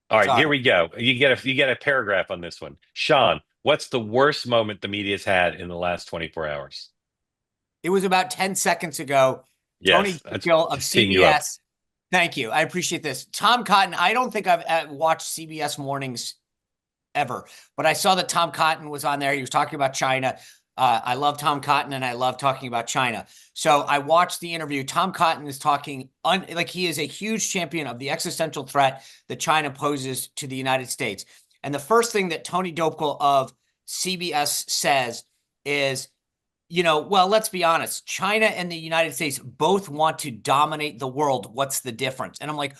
All right, here Sorry. we go. You get a paragraph on this one. Sean, what's the worst moment the media's had in the last 24 hours? It was about 10 seconds ago. Tony Yes, that's Gill of just teeing you up. CBS. Thank you. I appreciate this. Tom Cotton, I don't think I've watched CBS mornings ever, but I saw that Tom Cotton was on there. He was talking about China. I love Tom Cotton and I love talking about China. So I watched the interview. Tom Cotton is talking like he is a huge champion of the existential threat that China poses to the United States. And the first thing that Tony Dopical of CBS says is, well, let's be honest. China and the United States both want to dominate the world. What's the difference? And I'm like,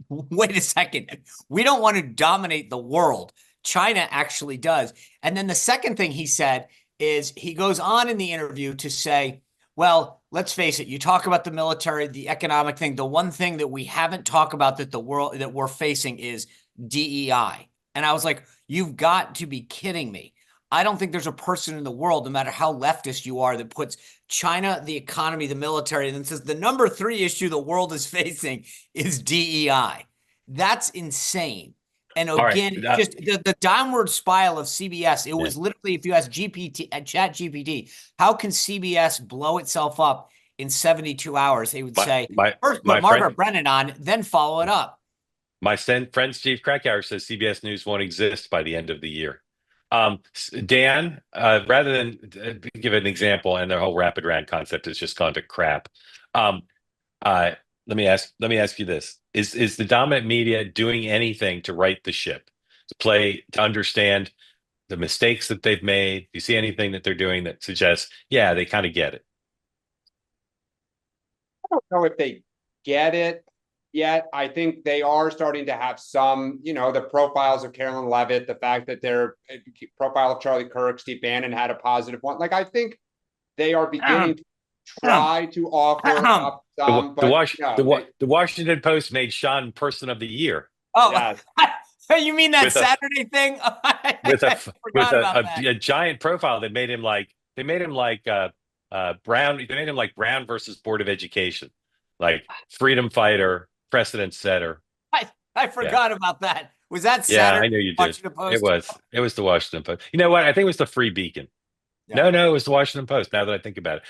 wait a second. We don't want to dominate the world. China actually does. And then the second thing he said is he goes on in the interview to say, well, let's face it. You talk about the military, the economic thing. The one thing that we haven't talked about that the world that we're facing is DEI. And I was like, you've got to be kidding me. I don't think there's a person in the world, no matter how leftist you are, that puts China, the economy, the military, and then says the number 3 issue the world is facing is DEI. That's insane. And All right. again, just the downward spiral of CBS. It Yeah. was literally, if you ask GPT, Chat GPT, how can CBS blow itself up in 72 hours? They would My say, my first put my friend Margaret Brennan on, then follow it up. friend Steve Krakauer says CBS News won't exist by the end of the year. Dan, rather than give an example, and the whole rapid rant concept has just gone to crap. Um, let me ask you this: Is the dominant media doing anything to right the ship, to understand the mistakes that they've made? Do you see anything that they're doing that suggests, yeah, they kind of get it? Don't know if they get it yet. I think they are starting to have some, the profiles of Carolyn Levitt, the fact that their profile of Charlie Kirk, Steve Bannon had a positive one. Like, I think they are beginning to try to offer up The some, the, but Wash, the, the Washington Post made Sean Person of the Year Oh, yes. you mean that with a Saturday thing? with a I with forgot about that. a giant profile that made him like they made him like Brown. They made him like Brown versus Board of Education, like freedom fighter, precedent setter. I Yeah, forgot about that. Was that yeah, Saturday I knew you did. Washington It Post? was it was the Washington Post. You know what? I think it was the Free Beacon. Yeah. No, it was the Washington Post. Now that I think about it.